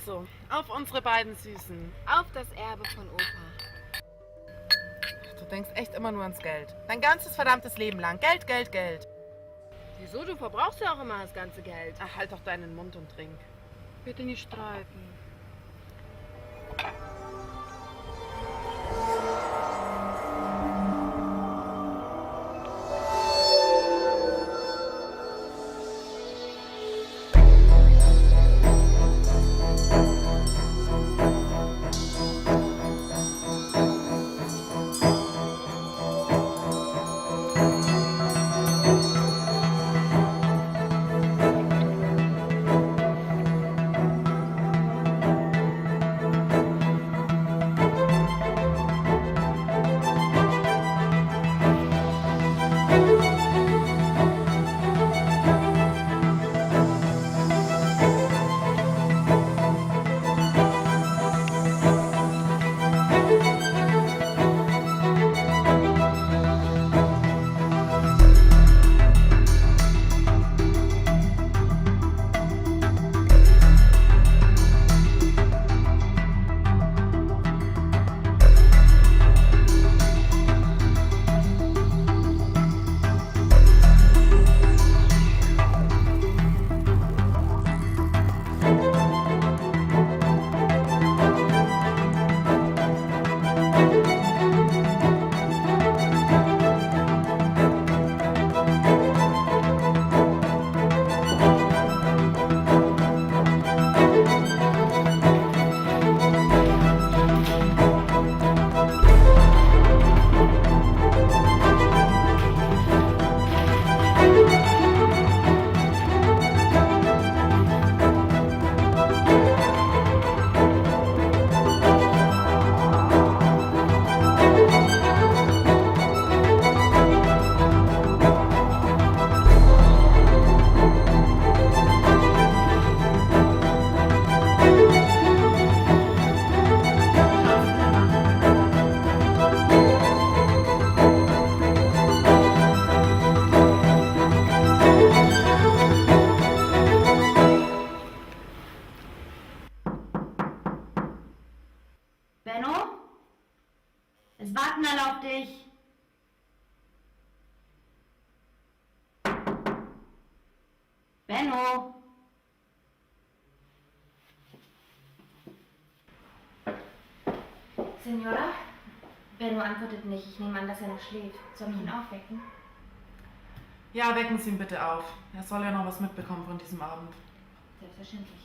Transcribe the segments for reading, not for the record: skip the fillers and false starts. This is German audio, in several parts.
Also, auf unsere beiden Süßen. Auf das Erbe von Opa. Du denkst echt immer nur ans Geld. Dein ganzes verdammtes Leben lang. Geld, Geld, Geld. Wieso? Du verbrauchst ja auch immer das ganze Geld. Ach, halt doch deinen Mund und trink. Bitte nicht streiten. Benno? Es warten alle auf dich. Benno? Signora? Benno antwortet nicht. Ich nehme an, dass er noch schläft. Soll ich ihn aufwecken? Ja, wecken Sie ihn bitte auf. Er soll ja noch was mitbekommen von diesem Abend. Selbstverständlich.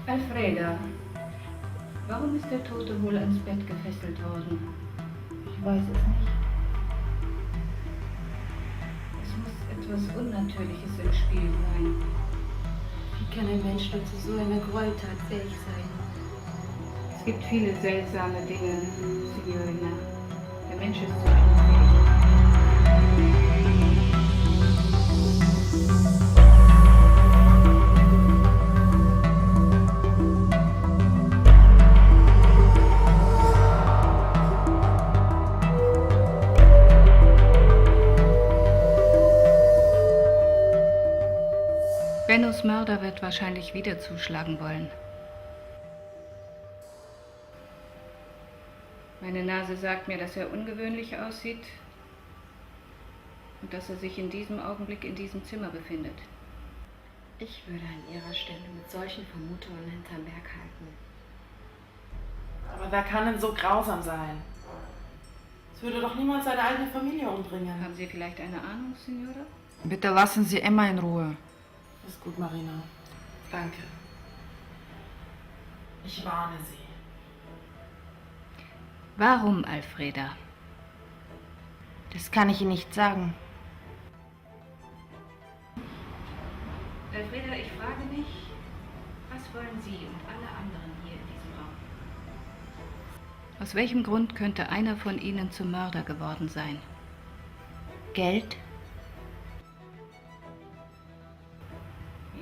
Alfreda, warum ist der Tote wohl ans Bett gefesselt worden? Ich weiß es nicht. Es muss etwas Unnatürliches im Spiel sein. Wie kann ein Mensch nur zu so einer Gräueltat fähig sein? Es gibt viele seltsame Dinge, Signorina. Der Mensch ist zu unfähig. Bennos Mörder wird wahrscheinlich wieder zuschlagen wollen. Meine Nase sagt mir, dass er ungewöhnlich aussieht und dass er sich in diesem Augenblick in diesem Zimmer befindet. Ich würde an Ihrer Stelle mit solchen Vermutungen hinterm Berg halten. Aber wer kann denn so grausam sein? Es würde doch niemals seine eigene Familie umbringen. Haben Sie vielleicht eine Ahnung, Signora? Bitte lassen Sie Emma in Ruhe. Ist gut, Marina. Danke. Ich warne Sie. Warum, Alfreda? Das kann ich Ihnen nicht sagen. Alfreda, ich frage mich, was wollen Sie und alle anderen hier in diesem Raum? Aus welchem Grund könnte einer von Ihnen zum Mörder geworden sein? Geld?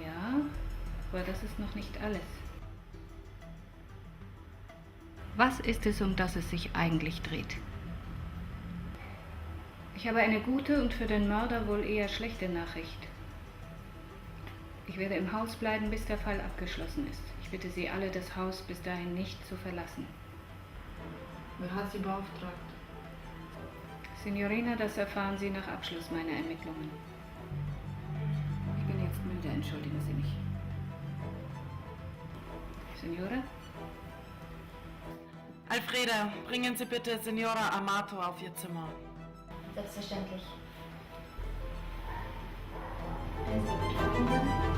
Ja, aber das ist noch nicht alles. Was ist es, um das es sich eigentlich dreht? Ich habe eine gute und für den Mörder wohl eher schlechte Nachricht. Ich werde im Haus bleiben, bis der Fall abgeschlossen ist. Ich bitte Sie alle, das Haus bis dahin nicht zu verlassen. Wer hat Sie beauftragt? Signorina, das erfahren Sie nach Abschluss meiner Ermittlungen. Ich bin jetzt müde, entschuldigen Sie mich. Signora? Alfreda, bringen Sie bitte Signora Amato auf ihr Zimmer. Selbstverständlich. Wenn Sie betroffen sind.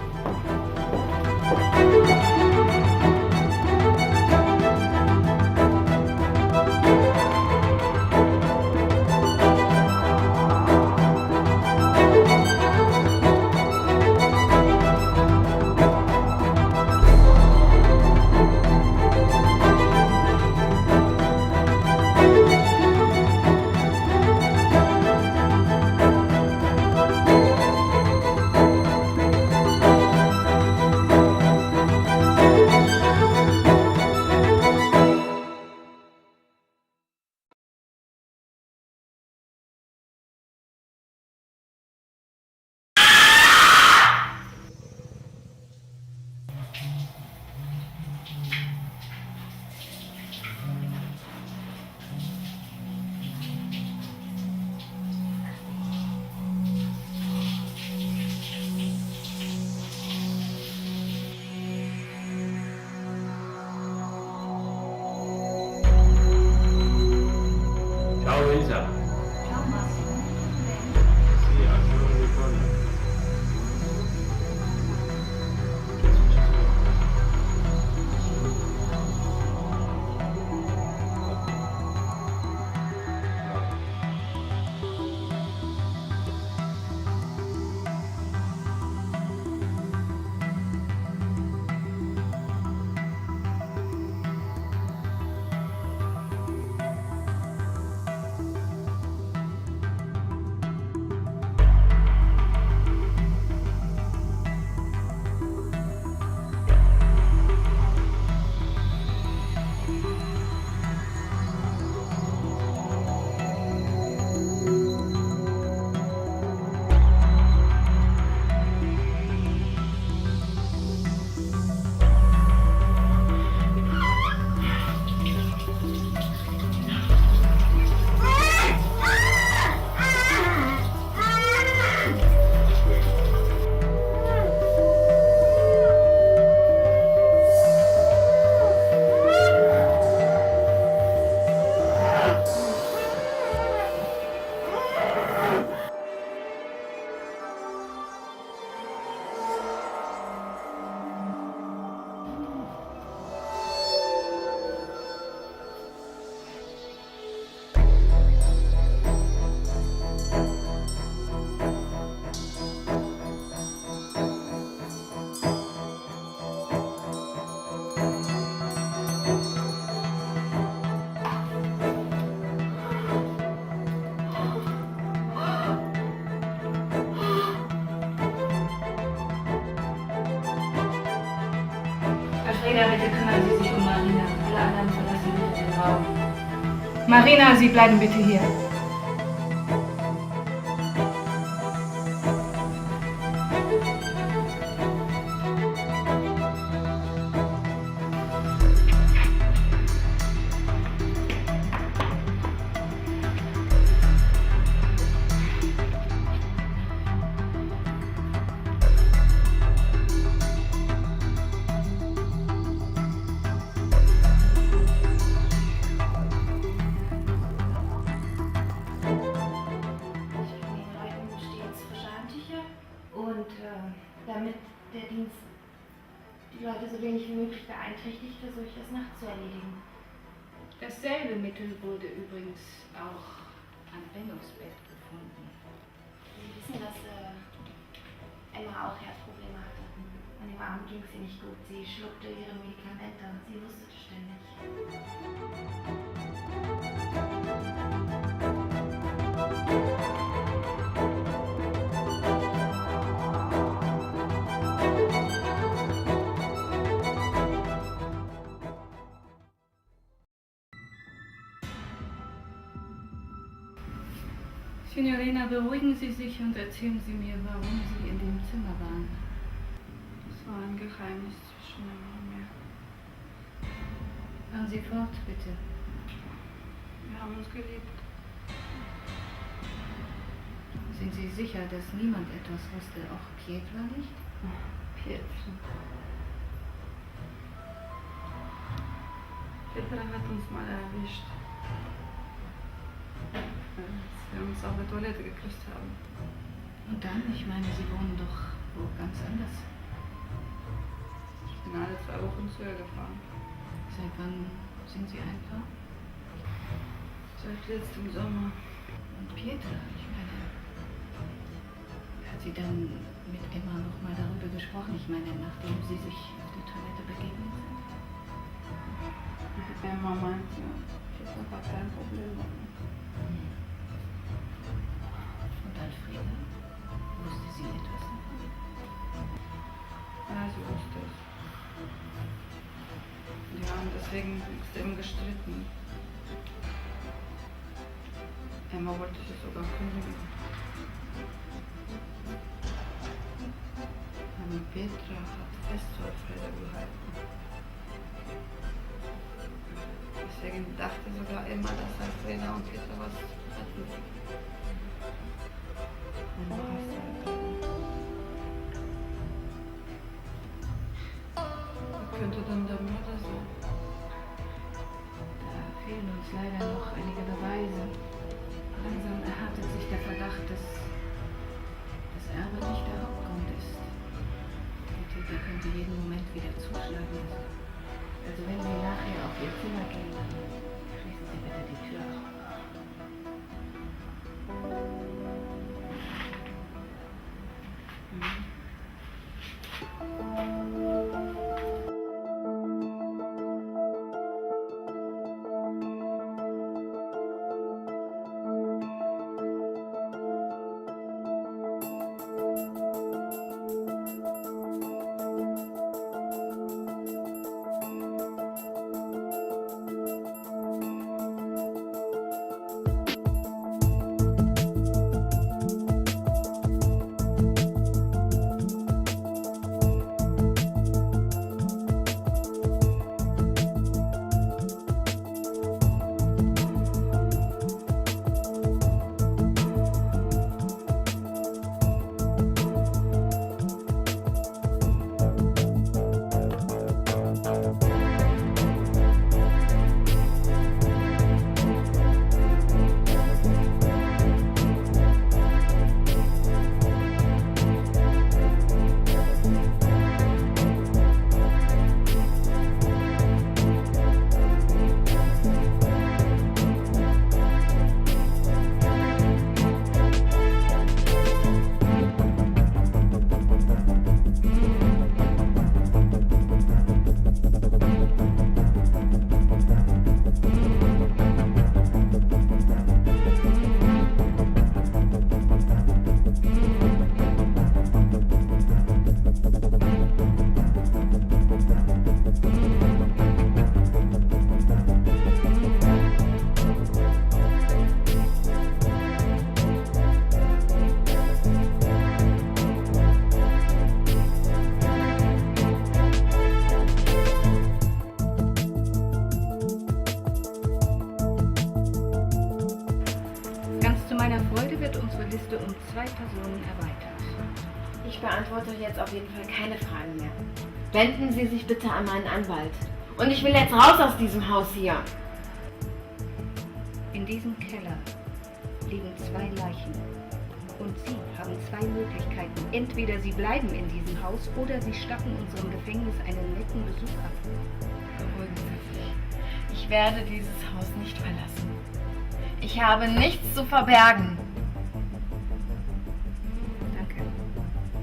Ciao Elsa. Ciao, Massimo. Sì, anche non mi ricordo. Che è successo? Alfreda, bitte kümmern Sie sich um Marina. Alle anderen verlassen bitte den Raum. Marina, Sie bleiben bitte hier. Damit der Dienst die Leute so wenig wie möglich beeinträchtigt, versuche ich das nachts zu erledigen. Dasselbe Mittel wurde übrigens auch an Bennos Bett gefunden. Sie wissen, dass Emma auch Herzprobleme hatte. An dem Abend ging sie nicht gut. Sie schluckte ihre Medikamente. Sie hustete ständig. Signorina, beruhigen Sie sich und erzählen Sie mir, warum Sie in dem Zimmer waren. Das war ein Geheimnis zwischen Emma und mir. Fahren Sie fort, bitte. Wir haben uns geliebt. Sind Sie sicher, dass niemand etwas wusste, auch Pietra nicht? Pietra. Pietra hat uns mal erwischt. Als wir uns auf der Toilette geküsst haben. Und dann? Ich meine, Sie wohnen doch wo ganz anders. Ich bin alle 2 Wochen zu ihr gefahren. Seit wann sind Sie ein Paar? Seit letztem Sommer. Und Pietra, ich meine, hat sie dann mit Emma noch mal darüber gesprochen? Ich meine, nachdem Sie sich auf die Toilette begegnet sind? Emma meinte, Pietra hat kein Problem damit. Und Alfreda? Wusste sie etwas davon? Ja, sie wusste es. Die haben deswegen extrem gestritten. Emma wollte sich sogar kündigen. Aber Pietra hat fest zu Alfreda gehalten. Deswegen dachte sogar Emma, dass Alfreda und Pietra was hatten. Emma hasste Alfreda. Wer könnte dann der Mörder sein? Da fehlen uns leider noch einige Beweise. Langsam erhärtet sich der Verdacht, dass das Erbe nicht der Hauptgrund ist. Der Täter könnte jeden Moment wieder zuschlagen. Also wenn Sie nachher auf Ihr Zimmer gehen, dann schließen Sie bitte die Tür auf. Liste um 2 Personen erweitert. Ich beantworte jetzt auf jeden Fall keine Fragen mehr. Wenden Sie sich bitte an meinen Anwalt. Und ich will jetzt raus aus diesem Haus hier. In diesem Keller liegen 2 Leichen. Und Sie haben 2 Möglichkeiten. Entweder Sie bleiben in diesem Haus oder Sie statten unserem Gefängnis einen netten Besuch ab. Beruhigen Sie sich. Ich werde dieses Haus nicht verlassen. Ich habe nichts zu verbergen. Danke.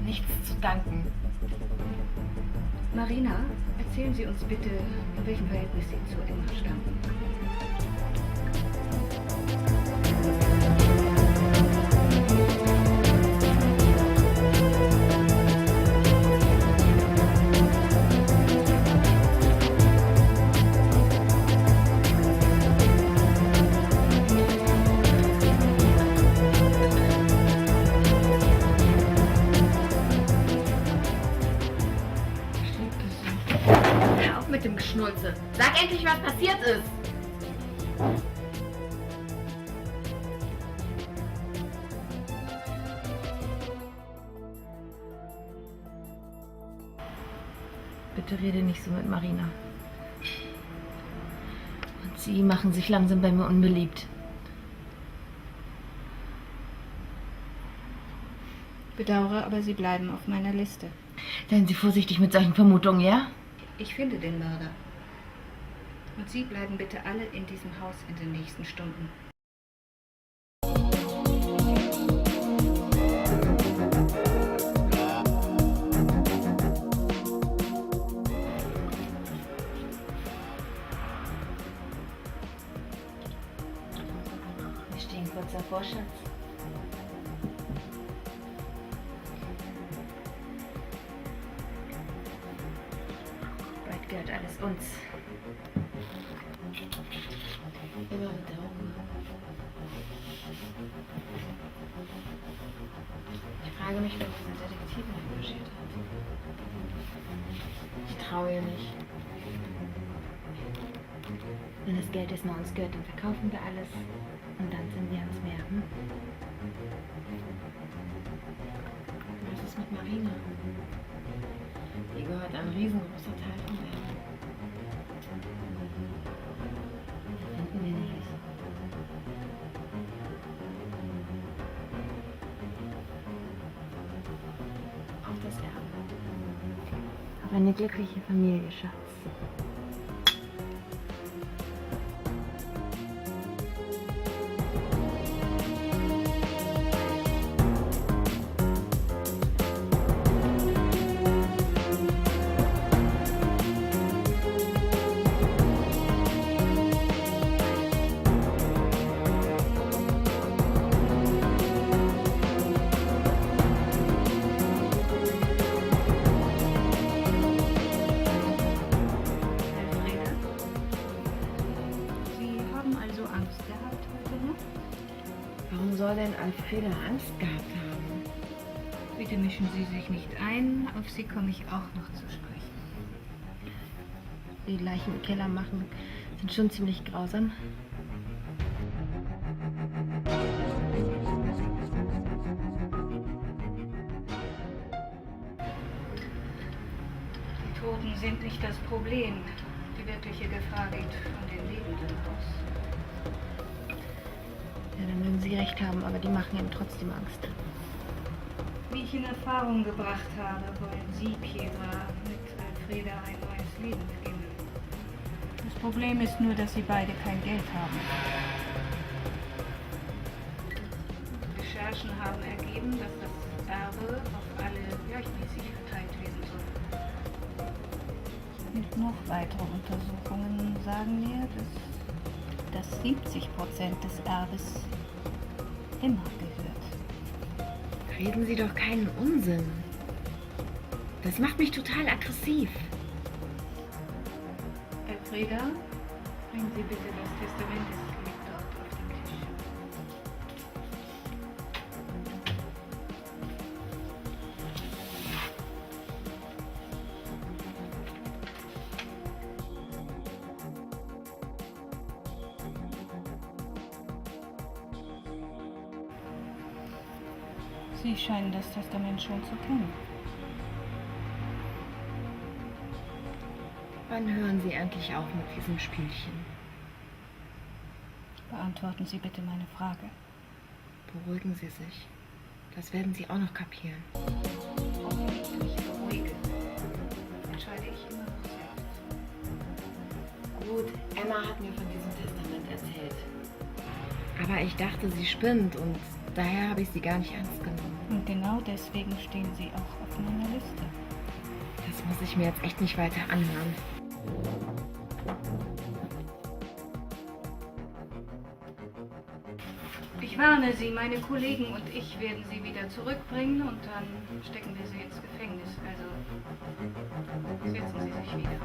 Nichts zu danken. Marina, erzählen Sie uns bitte, in welchem Verhältnis Sie zu Emma standen. Hör auf mit dem Geschnulze. Sag endlich, was passiert ist. Bitte rede nicht so mit Marina. Und Sie machen sich langsam bei mir unbeliebt. Bedauere, aber Sie bleiben auf meiner Liste. Seien Sie vorsichtig mit solchen Vermutungen, ja? Ich finde den Mörder. Und Sie bleiben bitte alle in diesem Haus in den nächsten Stunden. Wir stehen kurz davor, Schatz. Bald gehört alles uns. Immer mit der Augen. Ich frage mich, wer diese Detektivin engagiert hat. Ich traue ihr nicht. Wenn das Geld erstmal uns gehört, dann verkaufen wir alles und dann sind wir ans Meer. Hm? Was ist mit Marina? Ihr gehört ein riesengroßer Teil vom Erbe. Finden wir nicht. Auf das Erbe. Auf eine glückliche Familie, Schatz. Elfriede, Sie haben also Angst gehabt heute Nacht? Warum soll denn Alfreda Angst gehabt haben? Bitte mischen Sie sich nicht ein, auf Sie komme ich auch noch zu sprechen. Die Leichen im Keller machen sind schon ziemlich grausam. Die Toten sind nicht das Problem. Die wirkliche Gefahr geht von den Lebenden aus. Ja, dann mögen Sie recht haben, aber die machen ihm trotzdem Angst. Wie ich in Erfahrung gebracht habe, wollen Sie, Piera, mit Alfreda ein neues Leben beginnen. Das Problem ist nur, dass Sie beide kein Geld haben. Recherchen haben ergeben, dass das Erbe auf alle gleichmäßig verteilt werden soll. Und noch weitere Untersuchungen sagen mir, dass 70% des Erbes Emma gehört. Reden Sie doch keinen Unsinn. Das macht mich total aggressiv. Elfrieda, bringen Sie bitte das Testament, es liegt dort auf dem Tisch. Sie scheinen das Testament schon zu kennen. Wann hören Sie endlich auf mit diesem Spielchen? Beantworten Sie bitte meine Frage. Beruhigen Sie sich. Das werden Sie auch noch kapieren. Ob ich mich beruhige, entscheide ich immer noch selbst. gut, Emma hat mir von diesem Testament erzählt. Aber ich dachte, sie spinnt und daher habe ich sie gar nicht ernst genommen. Und genau deswegen stehen Sie auch auf meiner Liste. Das muss ich mir jetzt echt nicht weiter anhören. Ich warne Sie, meine Kollegen und ich werden Sie wieder zurückbringen und dann stecken wir Sie ins Gefängnis. Also setzen Sie sich wieder.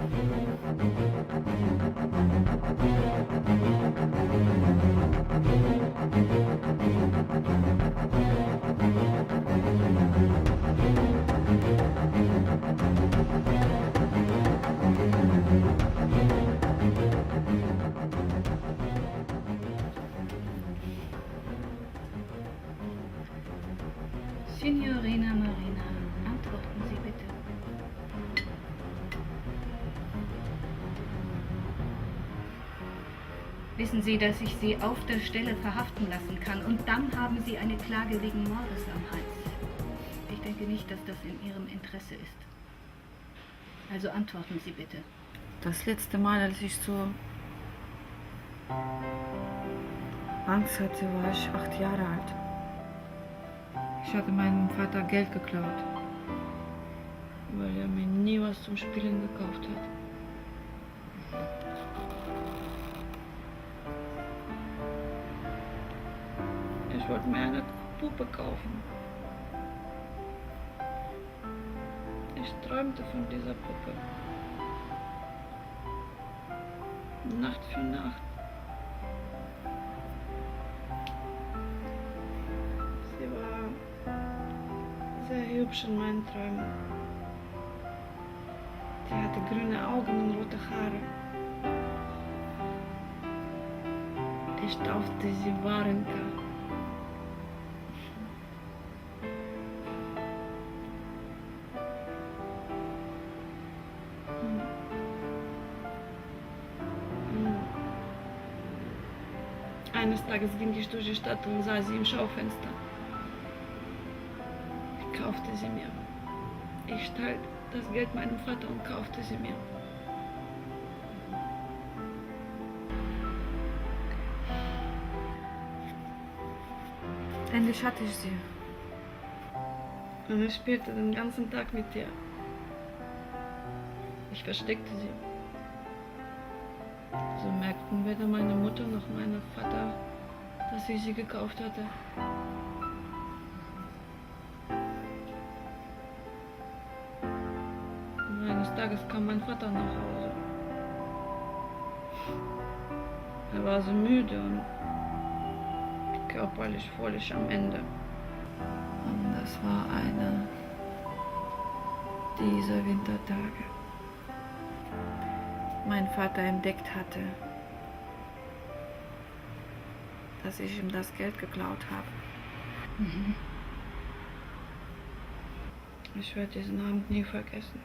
Signorina Marina, antworten Sie bitte. Wissen Sie, dass ich Sie auf der Stelle verhaften lassen kann und dann haben Sie eine Klage wegen Mordes am Hals. Ich denke nicht, dass das in Ihrem Interesse ist. Also antworten Sie bitte. Das letzte Mal, als ich so Angst hatte, war ich 8 Jahre alt. Ich hatte meinem Vater Geld geklaut, weil er mir nie was zum Spielen gekauft hat. Ich wollte mir eine Puppe kaufen. Ich träumte von dieser Puppe. Nacht für Nacht. Sie war sehr hübsch in meinen Träumen. Sie hatte grüne Augen und rote Haare. Ich taufte sie Warenka. Eines Tages ging ich durch die Stadt und sah sie im Schaufenster. Ich kaufte sie mir. Ich stahl das Geld meinem Vater und kaufte sie mir. Endlich hatte ich sie. Und ich spielte den ganzen Tag mit ihr. Ich versteckte sie. So merkten weder meine Mutter noch mein Vater, dass ich sie gekauft hatte. Und eines Tages kam mein Vater nach Hause. Er war so müde und körperlich völlig am Ende. Und das war einer dieser Wintertage. Mein Vater entdeckt hatte, dass ich ihm das Geld geklaut habe. Ich werde diesen Abend nie vergessen.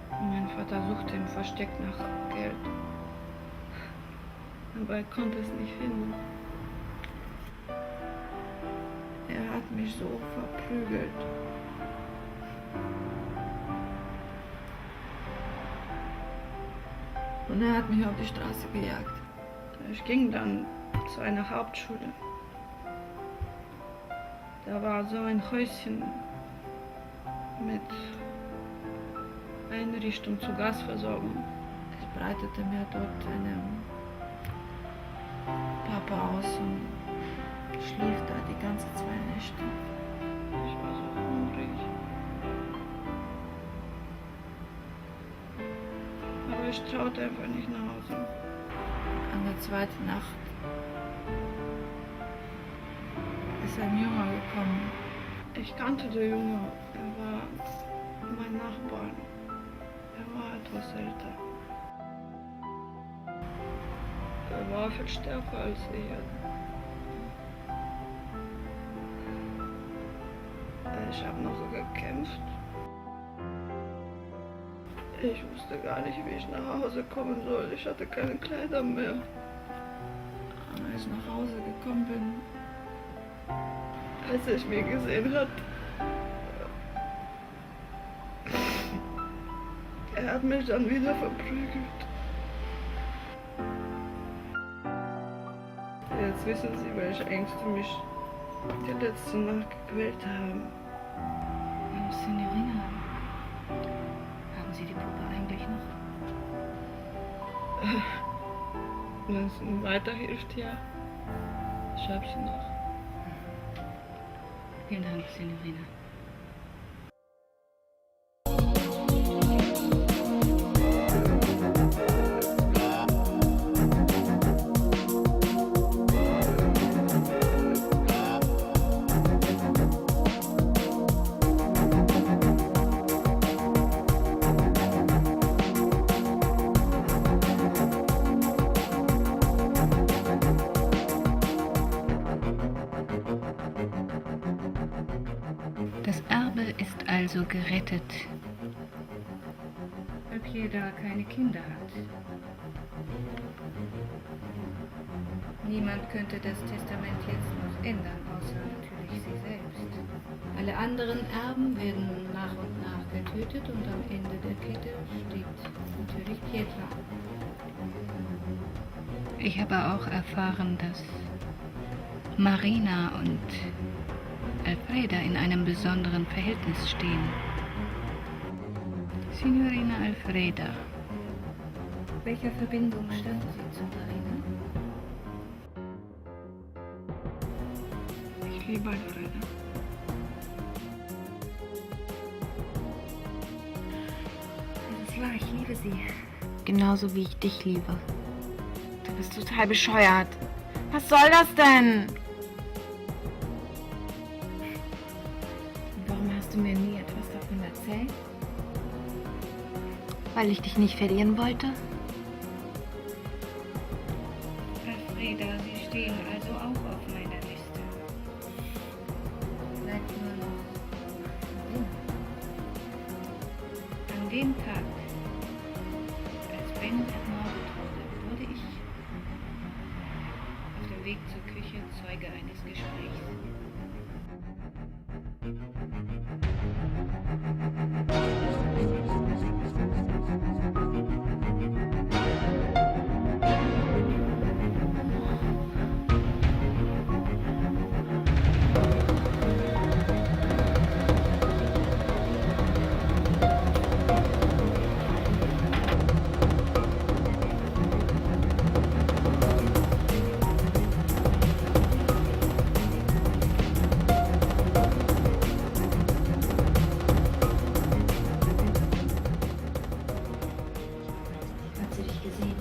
Mein Vater suchte im Versteck nach Geld, aber er konnte es nicht finden. Er hat mich so verprügelt. Und er hat mich auf die Straße gejagt. Ich ging dann zu einer Hauptschule. Da war so ein Häuschen mit Einrichtung zur Gasversorgung. Ich breitete mir dort eine Pappe aus und schlief da die ganze 2 Nächte. Ich war so hungrig. Aber ich traute einfach nicht nach Hause. An der 2. Nacht ist ein Junge gekommen. Ich kannte den Junge. Er war mein Nachbar. Er war etwas älter. Er war viel stärker als ich. Ich habe noch so gekämpft. Ich wusste gar nicht, wie ich nach Hause kommen soll. Ich hatte keine Kleider mehr. Als ich nach Hause gekommen bin, als ich mich gesehen hat, Er hat mich dann wieder verprügelt. Jetzt wissen Sie, welche Ängste mich die letzte Nacht gequält haben. Signorina, haben Sie die Puppe eigentlich noch? Wenn es Ihnen weiterhilft, ja. Ich hab sie noch. Vielen Dank, Signorina. Das Erbe ist also gerettet, weil Piedra keine Kinder hat. Niemand könnte das Testament jetzt noch ändern, außer natürlich sie selbst. Alle anderen Erben werden nach und nach getötet und am Ende der Kette steht natürlich Piedra. Ich habe auch erfahren, dass Marina und Alfreda in einem besonderen Verhältnis stehen. Signorina Alfreda, welcher Verbindung stand sie zu Marina? Ich liebe Alfreda. Das ist wahr, ich liebe sie. Genauso wie ich dich liebe. Du bist total bescheuert. Was soll das denn? Warum hast du mir nie etwas davon erzählt? Weil ich dich nicht verlieren wollte? Alfreda, Sie stehen also auch auf meiner Liste. Bleibt nur noch Marina. An dem Tag, als Ben ermordet wurde, wurde ich auf dem Weg zur Küche Zeuge eines Gesprächs. Hat sie dich gesehen?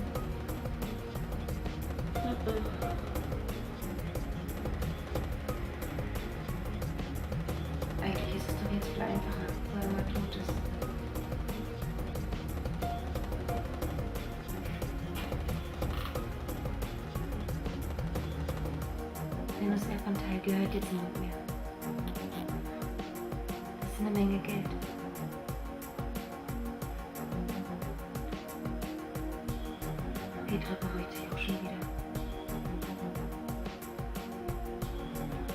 Eigentlich ist es doch jetzt viel einfacher, wo er mal tot ist. Venus Erpantal gehört jetzt niemand mehr. Das ist eine Menge Geld. Petra beruhigt sich auch schon wieder.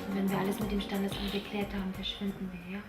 Und wenn wir alles mit dem Standesamt geklärt haben, verschwinden wir, ja?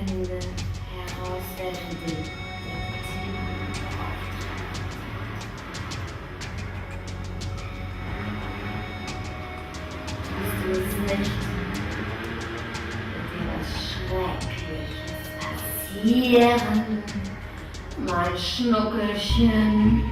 Finde heraus, welche Detektive beauftragt. Tust du es nicht, wird dir was Schreckliches passieren, mein Schnuckelchen.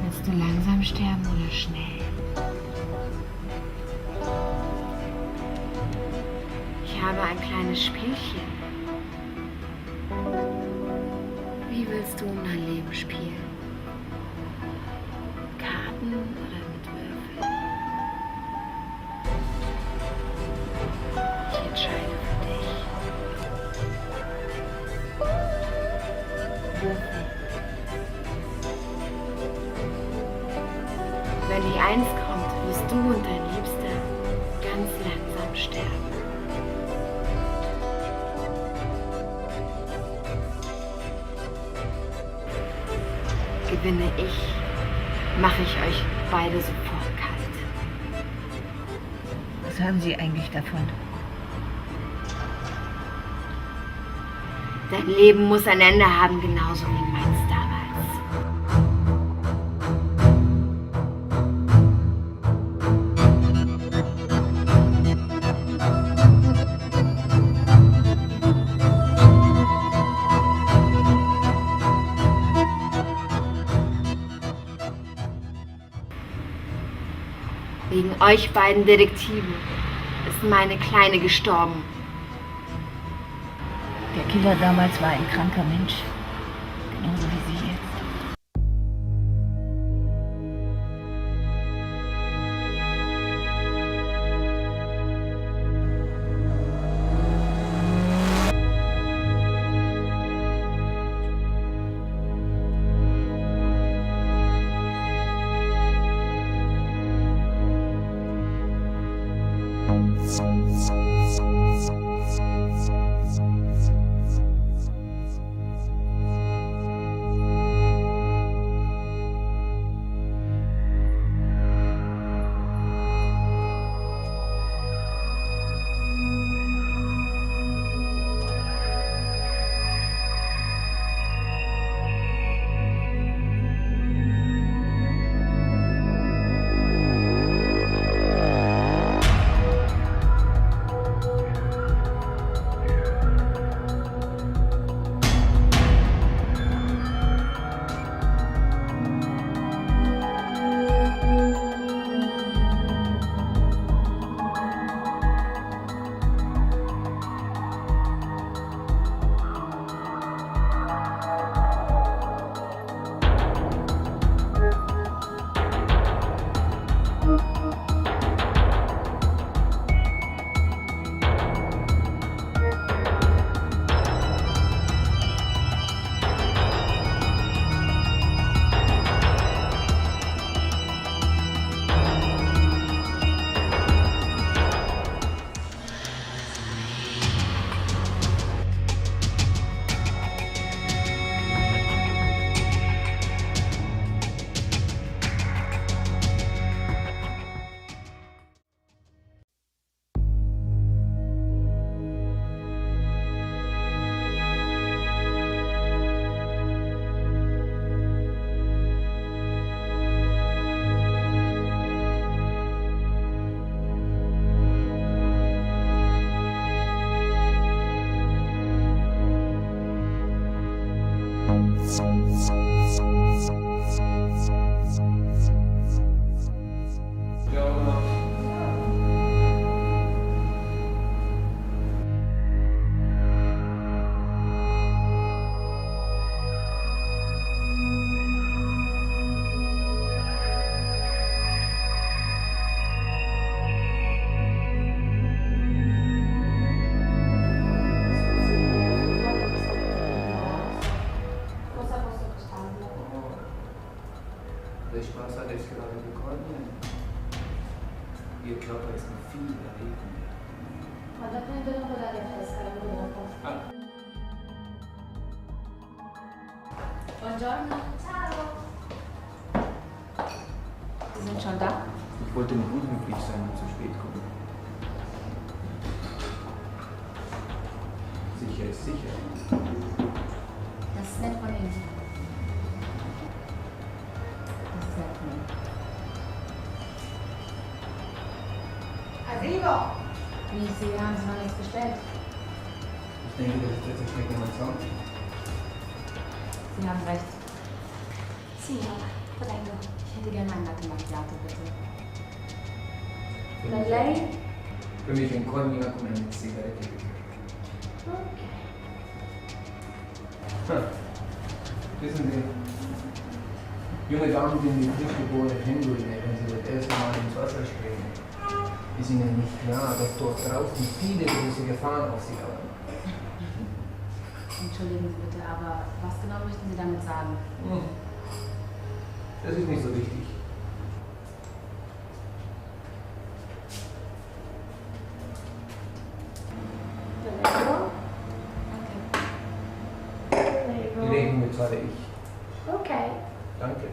Willst du langsam sterben oder schnell? Ich habe ein kleines Spielchen. Wie willst du um dein Leben spielen? Karten oder mit Würfeln? Ich entscheide für dich. Würfel. Wenn die Eins kommt, wirst du und dein Liebster ganz langsam sterben. Gewinne ich, mache ich euch beide sofort kalt. Was haben Sie eigentlich davon? Dein Leben muss ein Ende haben, genauso wie meins damals. Wegen euch beiden Detektiven ist meine Kleine gestorben. Der Killer damals war ein kranker Mensch. Genauso wie Sie jetzt. Spaß hat jetzt gerade begonnen. Ihr Körper ist noch viel erregender. Vado a prendere un po' d'aria fresca, lavoro dopo. Ah. Buongiorno. Ciao. Sie sind schon da? Ich wollte nicht unhöflich sein und zu spät kommen. Sicher ist sicher. Das ist nett von Ihnen. Das ist nett von Ihnen. Arrivo. Wie, Sie haben noch nichts bestellt? Ich denke, das ist tatsächlich jemand sagen. Sie haben recht. Signora, prego. Ich hätte gerne einen Latte Macchiato, bitte. Per lei? Für mich ein Cognac und eine Zigarette bitte. Ok. Wissen Sie, junge Damen sind wie frisch geborene Pinguine, wenn sie das erste Mal ins Wasser springen. Ist Ihnen nicht klar, dass dort draußen viele große Gefahren auf Sie warten? Entschuldigen Sie bitte, aber was genau möchten Sie damit sagen? Das ist nicht so wichtig. Prego. Danke. Die Rechnung bezahle ich. Ok. Danke.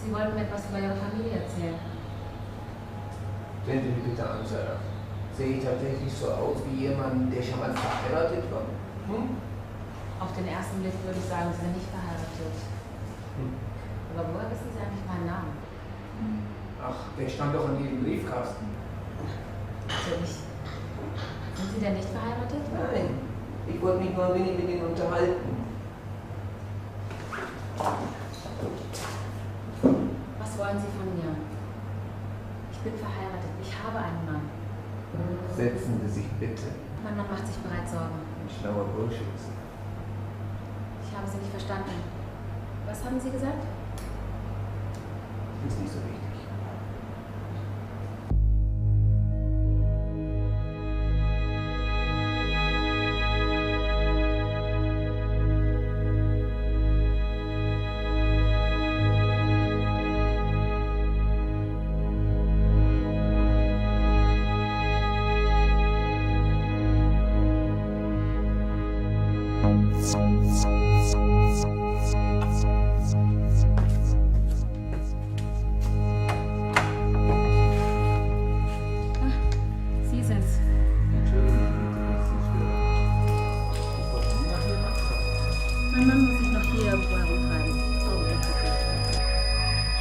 Sie wollten mir etwas über Ihre Familie erzählen. Sehen Sie mich bitte an, Sarah. Sehe ich tatsächlich so aus wie jemand, der schon mal verheiratet war? Auf den ersten Blick würde ich sagen, Sie sind nicht verheiratet. Aber woher wissen Sie eigentlich meinen Namen? Ach, der stand doch an Ihrem Briefkasten. Natürlich. Sind Sie denn nicht verheiratet? Nein, ich wollte mich nur ein wenig mit Ihnen unterhalten. Was wollen Sie von mir? Ich bin verheiratet. Ich habe einen Mann. Setzen Sie sich bitte. Mein Mann macht sich bereits Sorgen. Ein schlauer Bursche ist. Ich habe Sie nicht verstanden. Was haben Sie gesagt? Ist nicht so wichtig. Sie sind's. Entschuldigung, dass Sie stören. Ich wollte nur nach Ihrem Mann fragen. Mein Mann muss sich noch hier irgendwo herumtreiben.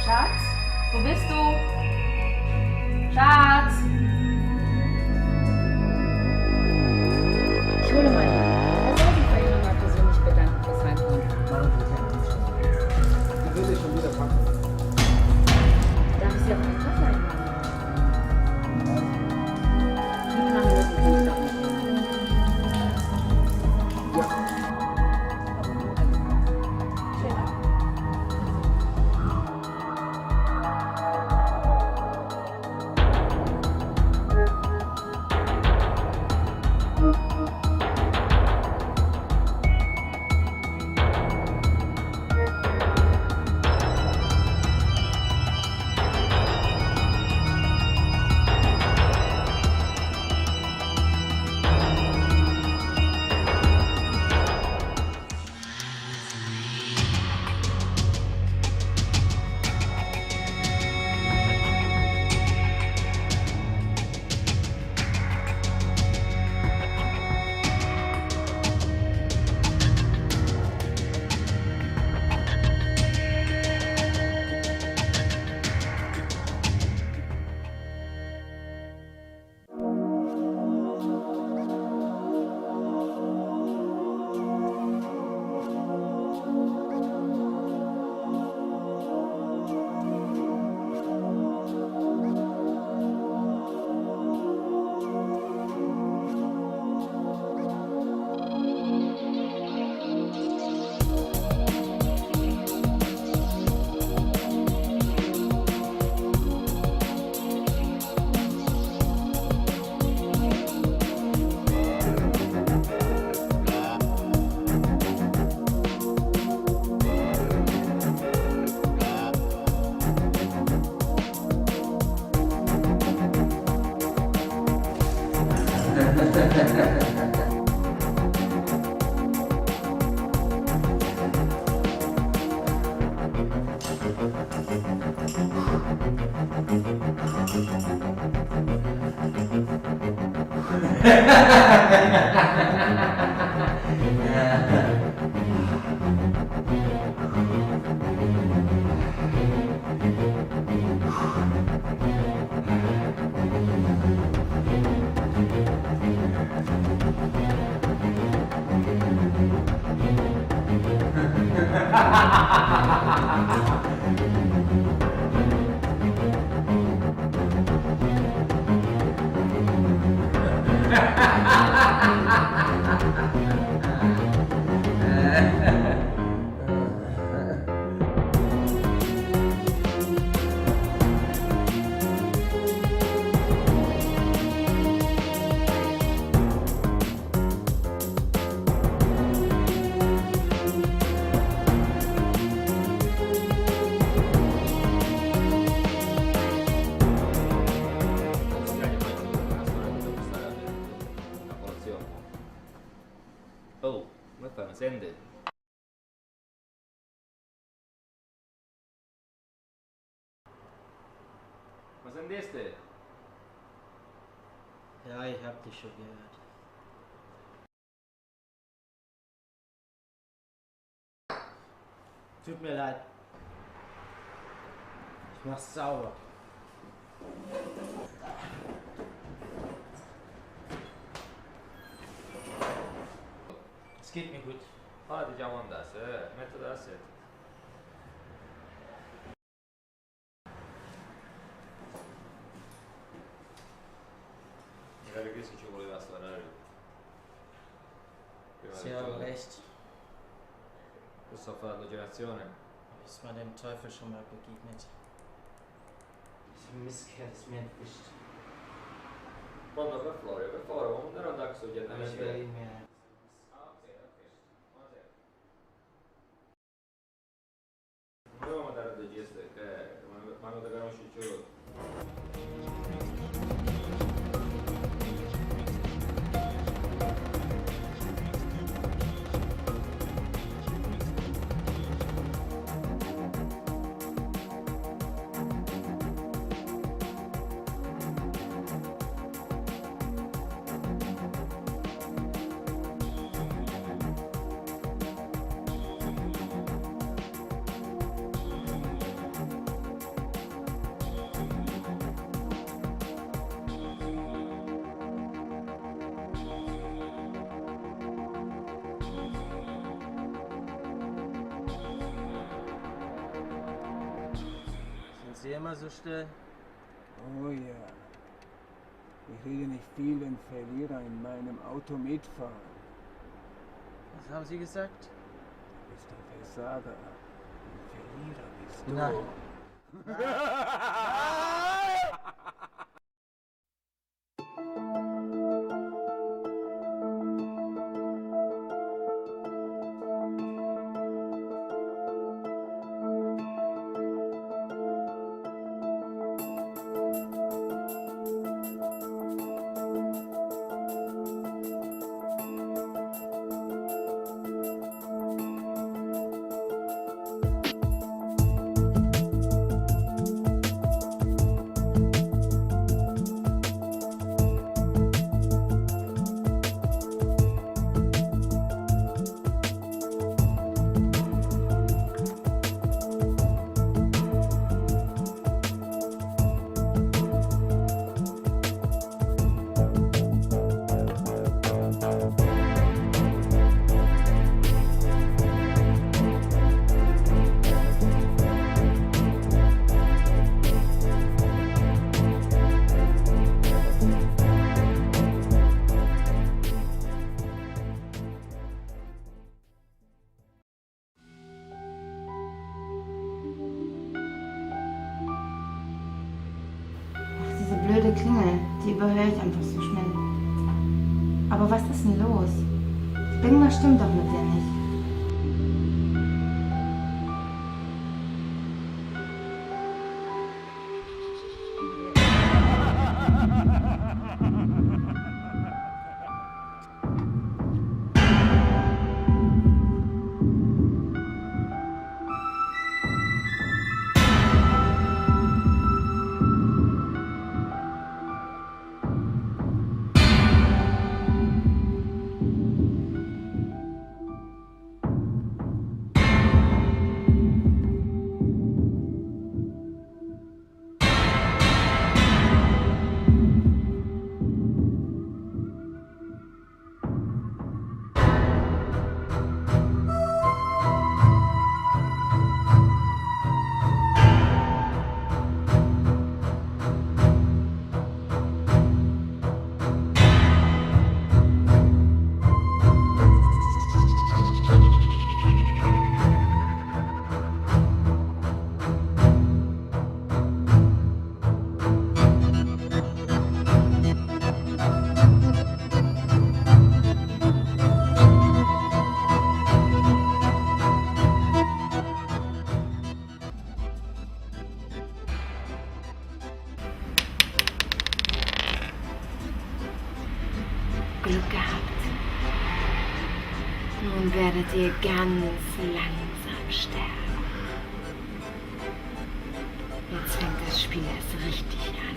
Schatz, wo bist du? Schatz! Ich hole meinen Mann. Er soll sich bei Ihnen mal persönlich bedanken fürs Heimkommen. Machen Sie sich nicht schon. Die würde schon wieder packen. Darf ich Sie auf einen Kaffee einladen? Die paar Minuten kann ich doch nicht nehmen. Ja. Aber nur eine Karte. Schön. Oh, come fai? Mi sente? Ma sentiste? Ja, ich hab dich schon gehört. Tut mir leid. Ich mach's sauber. Es geht mir gut. Hadi cam andasse, metto da set. Magari questo ci voleva suonare. Prima Sie del haben gioco. recht. Questo fa la generazione. Ist mir dem Teufel schon mal begegnet. Diese Misskerl ist mir entwischt. Quando per Florio, non era un daxo Aber ich werde chiedere. ihn mir... Ah, ok. Buonasera. Volevo mandare il regista che mi hanno da conoscere. Sind Sie immer so still? Oh ja. Ich rede nicht viel, wenn Verlierer in meinem Auto mitfahren. Was haben Sie gesagt? Du bist ein Versager. Ein Verlierer bist du. Nein. Diese blöde Klingel, die überhöre ich einfach so schnell. Aber was ist denn los? Irgendwas stimmt doch mit dir nicht. dir ganz langsam sterben. Jetzt fängt das Spiel erst richtig an.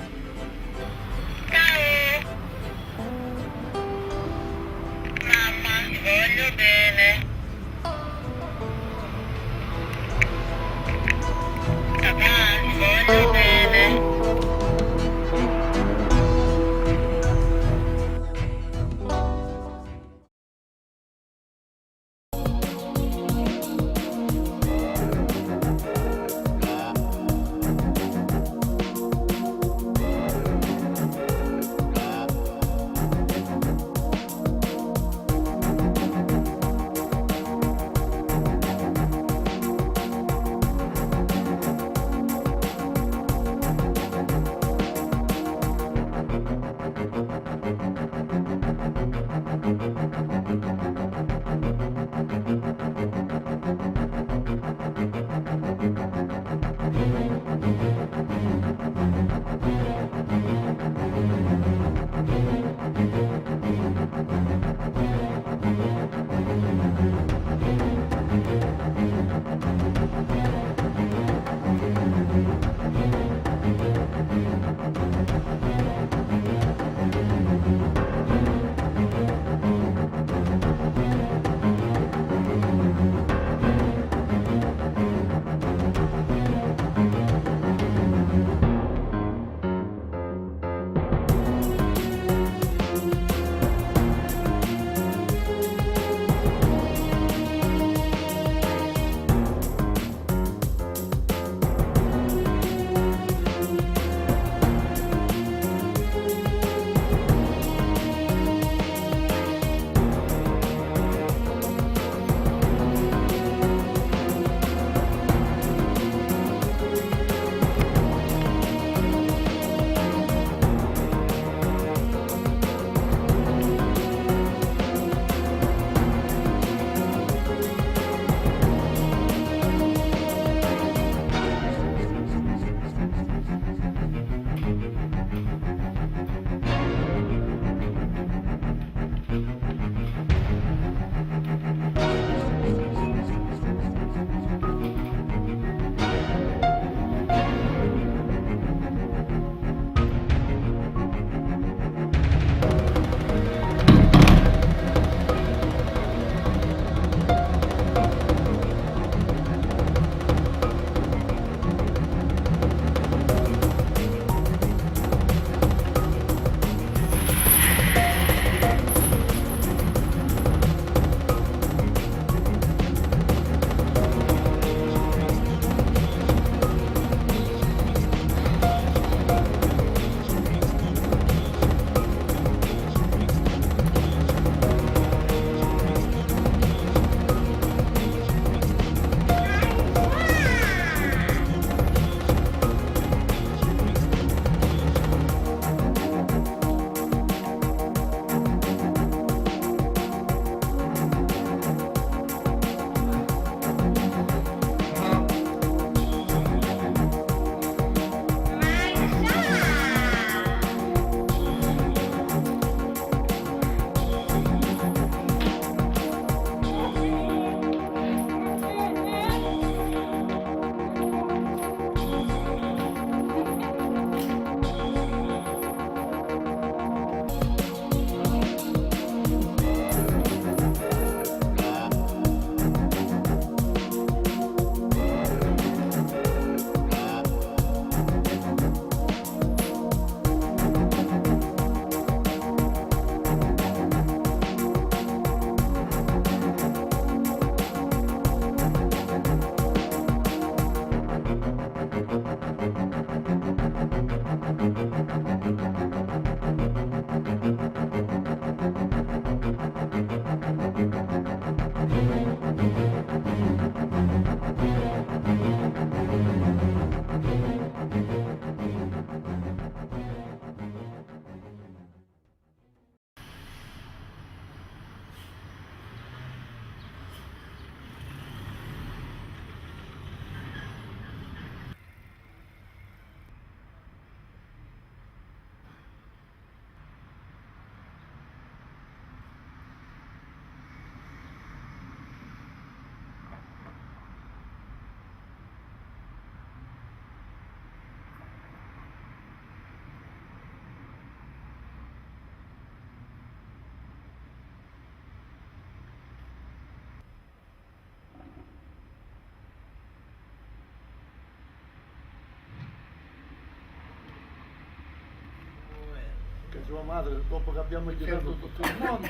sua madre, dopo che abbiamo girato tutto il mondo,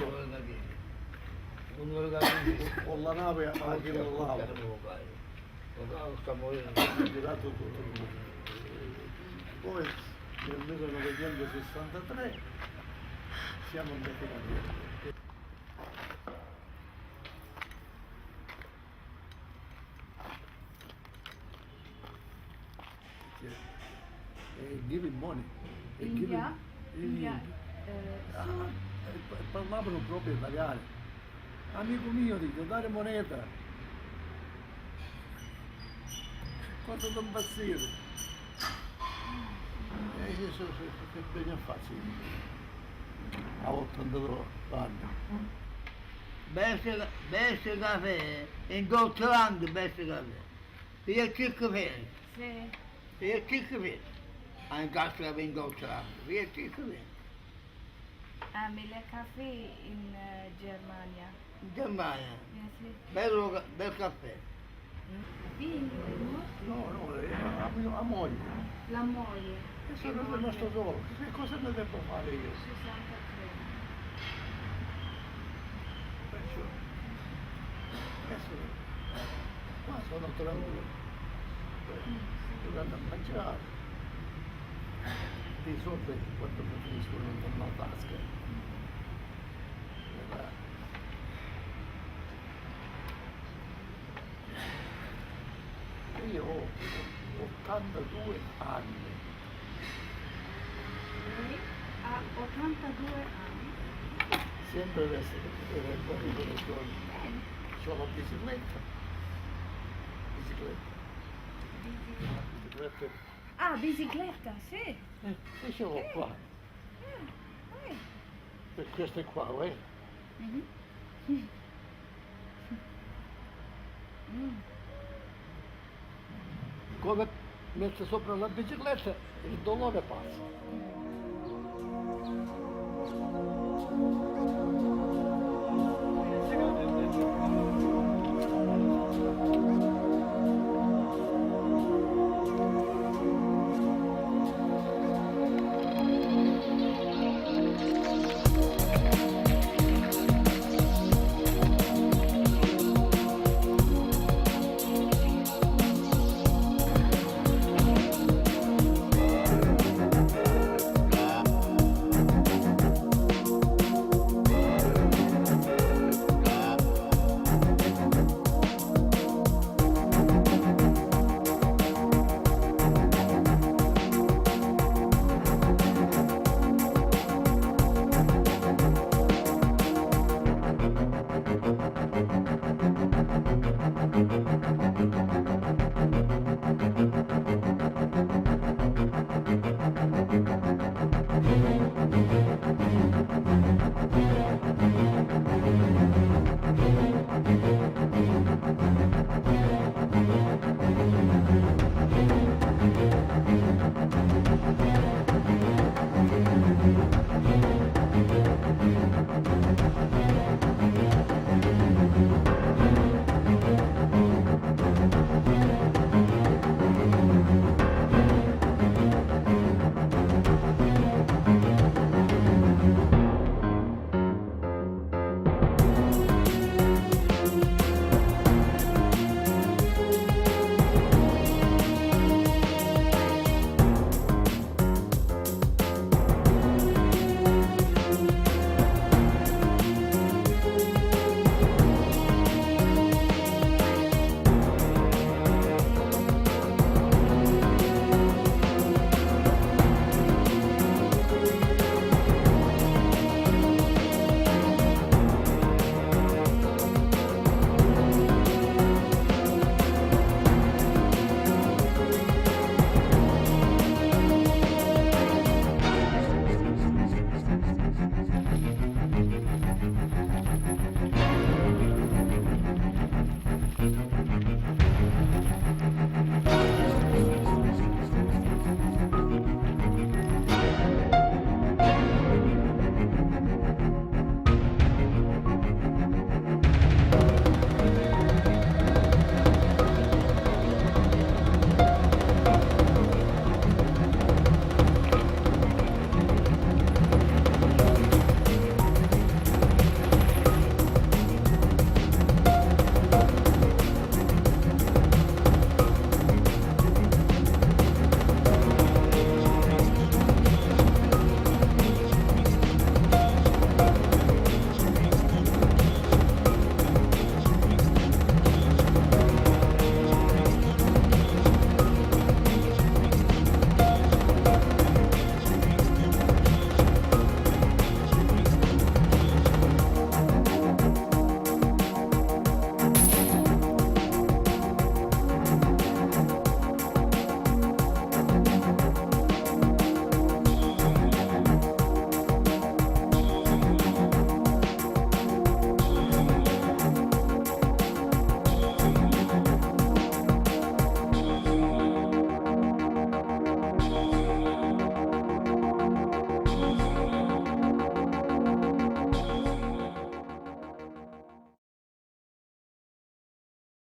con la nave a Girolamo, abbiamo girato tutto il mondo. Poi nel 1963 siamo andati a via. Giving money. India? India. Parlavano proprio italiano. Amico mio, dico, dare moneta. Cosa da impazzire? E io sono bene facile. A 82 anni. Beste caffè, in Deutschland beste caffè. Hier Kaffee. Sì. Hier Kaffee. Ein Gastgeber in Deutschland. Hier Kaffee. Mille caffè in Germania. In Germania. Sì. Bel caffè. Sì, No, a moglie. la moglie. E sono rimasto solo. Che cosa ne devo fare io? 63. Perciò, adesso, qua sono tranquillo. Durante a mangiare. Di solito quando preferisco non torno a tasca. Io ho 82 anni. Lei ha 82 anni. Sempre deve essere con le donne. C'ho la bicicletta. Bicicletta. Ah, bicicletta, sì. E ce l'ho qua. Per queste qua, Come mette sopra la bicicletta il dolore passa.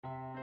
Tschüss.